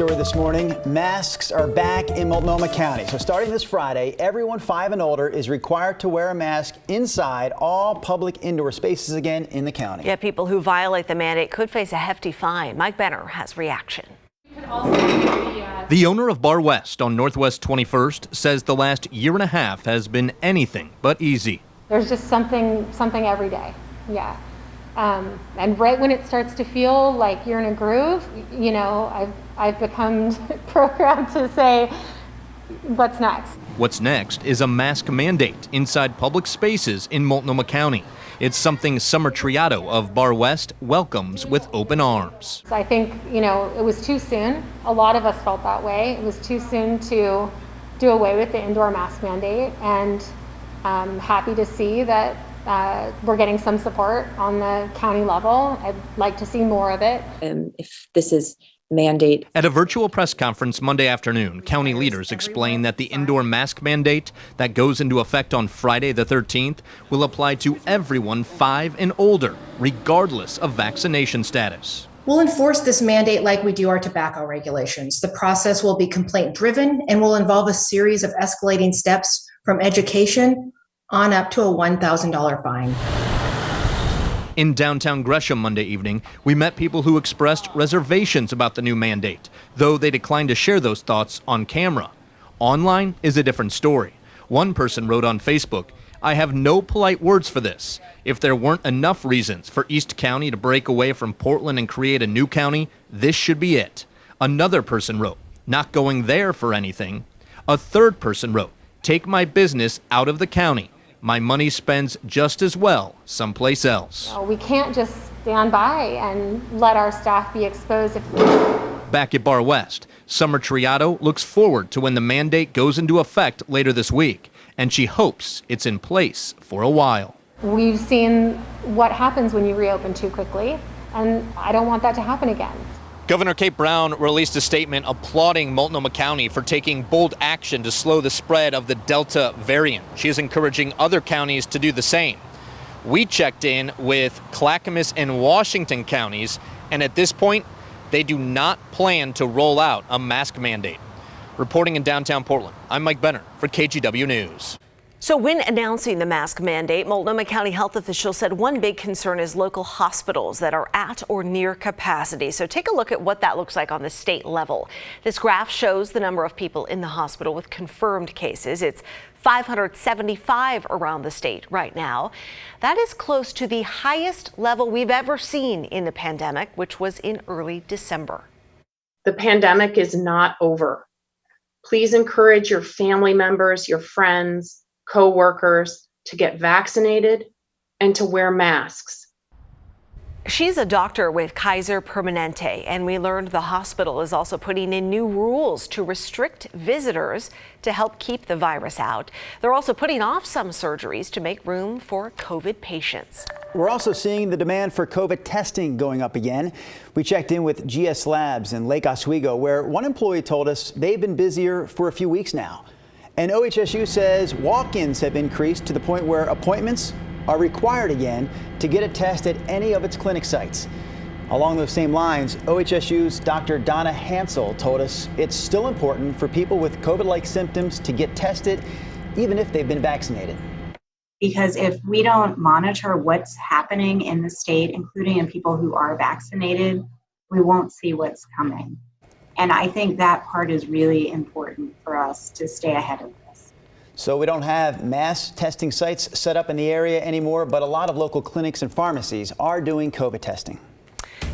Story this morning, masks are back in Multnomah County. So starting this Friday, everyone 5 and older is required to wear a mask inside all public indoor spaces again in the county. Yeah, people who violate the mandate could face a hefty fine. Mike Benner has reaction. The owner of Bar West on Northwest 21st says the last year and a half has been anything but easy. There's just something every day. Yeah. And right when it starts to feel like you're in a groove, you know, I've become programmed to say, what's next? What's next is a mask mandate inside public spaces in Multnomah County. It's something Summer Triato of Bar West welcomes with open arms. So I think, you know, it was too soon. A lot of us felt that way. It was too soon to do away with the indoor mask mandate, and I'm happy to see that we're getting some support on the county level. I'd like to see more of it. If this is mandate. At a virtual press conference Monday afternoon, county leaders explained that the indoor mask mandate that goes into effect on Friday the 13th will apply to everyone 5 and older, regardless of vaccination status. We'll enforce this mandate like we do our tobacco regulations. The process will be complaint-driven and will involve a series of escalating steps from education on up to a $1,000 fine. In downtown Gresham Monday evening, we met people who expressed reservations about the new mandate, though they declined to share those thoughts on camera. Online is a different story. One person wrote on Facebook, "I have no polite words for this. If there weren't enough reasons for East County to break away from Portland and create a new county, this should be it." Another person wrote, "Not going there for anything." A third person wrote, "Take my business out of the county. My money spends just as well someplace else." We can't just stand by and let our staff be exposed. Back at Bar West, Summer Triato looks forward to when the mandate goes into effect later this week, and she hopes it's in place for a while. We've seen what happens when you reopen too quickly, and I don't want that to happen again. Governor Kate Brown released a statement applauding Multnomah County for taking bold action to slow the spread of the Delta variant. She is encouraging other counties to do the same. We checked in with Clackamas and Washington counties, and at this point, they do not plan to roll out a mask mandate. Reporting in downtown Portland, I'm Mike Benner for KGW News. So when announcing the mask mandate, Multnomah County health officials said one big concern is local hospitals that are at or near capacity. So take a look at what that looks like on the state level. This graph shows the number of people in the hospital with confirmed cases. It's 575 around the state right now. That is close to the highest level we've ever seen in the pandemic, which was in early December. The pandemic is not over. Please encourage your family members, your friends, co-workers to get vaccinated and to wear masks. She's a doctor with Kaiser Permanente, and we learned the hospital is also putting in new rules to restrict visitors to help keep the virus out. They're also putting off some surgeries to make room for COVID patients. We're also seeing the demand for COVID testing going up again. We checked in with GS Labs in Lake Oswego, where one employee told us they've been busier for a few weeks now. And OHSU says walk-ins have increased to the point where appointments are required again to get a test at any of its clinic sites. Along those same lines, OHSU's Dr. Donna Hansel told us it's still important for people with COVID-like symptoms to get tested, even if they've been vaccinated. Because if we don't monitor what's happening in the state, including in people who are vaccinated, we won't see what's coming. And I think that part is really important for us to stay ahead of this. So we don't have mass testing sites set up in the area anymore, but a lot of local clinics and pharmacies are doing COVID testing.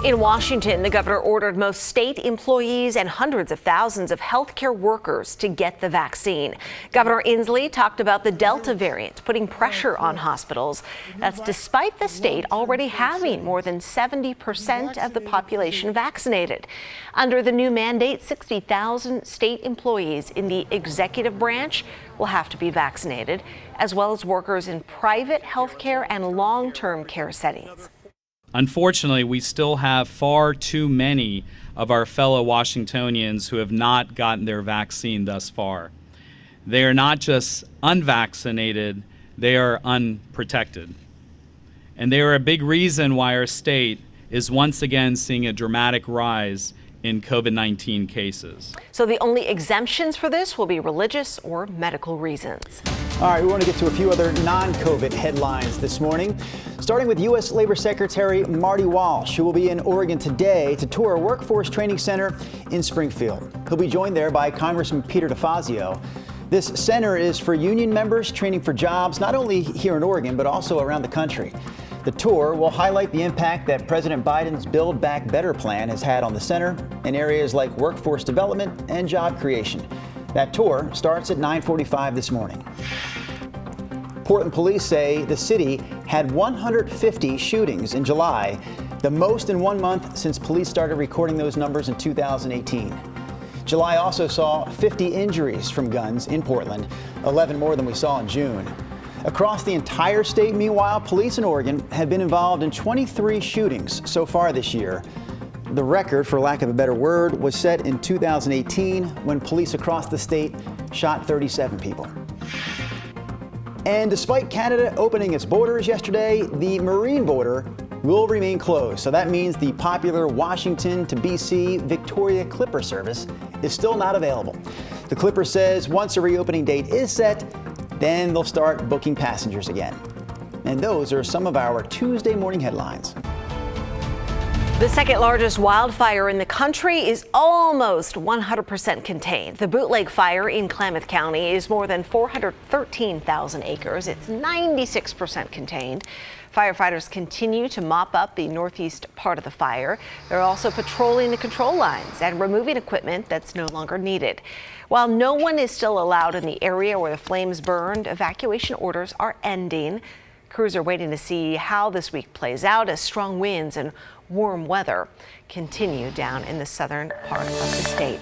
In Washington, the governor ordered most state employees and hundreds of thousands of healthcare workers to get the vaccine. Governor Inslee talked about the Delta variant putting pressure on hospitals. That's despite the state already having more than 70% of the population vaccinated. Under the new mandate, 60,000 state employees in the executive branch will have to be vaccinated, as well as workers in private healthcare and long-term care settings. Unfortunately, we still have far too many of our fellow Washingtonians who have not gotten their vaccine thus far. They are not just unvaccinated, they are unprotected. And they are a big reason why our state is once again seeing a dramatic rise in COVID-19 cases. So the only exemptions for this will be religious or medical reasons. All right, we want to get to a few other non-COVID headlines this morning, starting with U.S. Labor Secretary Marty Walsh, who will be in Oregon today to tour a workforce training center in Springfield. He'll be joined there by Congressman Peter DeFazio. This center is for union members training for jobs not only here in Oregon, but also around the country. The tour will highlight the impact that President Biden's Build Back Better plan has had on the center in areas like workforce development and job creation. That tour starts at 9:45 this morning. Portland police say the city had 150 shootings in July, the most in 1 month since police started recording those numbers in 2018. July also saw 50 injuries from guns in Portland, 11 more than we saw in June. Across the entire state, meanwhile, police in Oregon have been involved in 23 shootings so far this year. The record, for lack of a better word, was set in 2018 when police across the state shot 37 people. And despite Canada opening its borders yesterday, the marine border will remain closed. So that means the popular Washington to BC Victoria Clipper service is still not available. The Clipper says once a reopening date is set, then they'll start booking passengers again. And those are some of our Tuesday morning headlines. The second largest wildfire in the country is almost 100% contained. The Bootleg Fire in Klamath County is more than 413,000 acres. It's 96% contained. Firefighters continue to mop up the northeast part of the fire. They're also patrolling the control lines and removing equipment that's no longer needed. While no one is still allowed in the area where the flames burned, evacuation orders are ending. Crews are waiting to see how this week plays out as strong winds and warm weather continue down in the southern part of the state.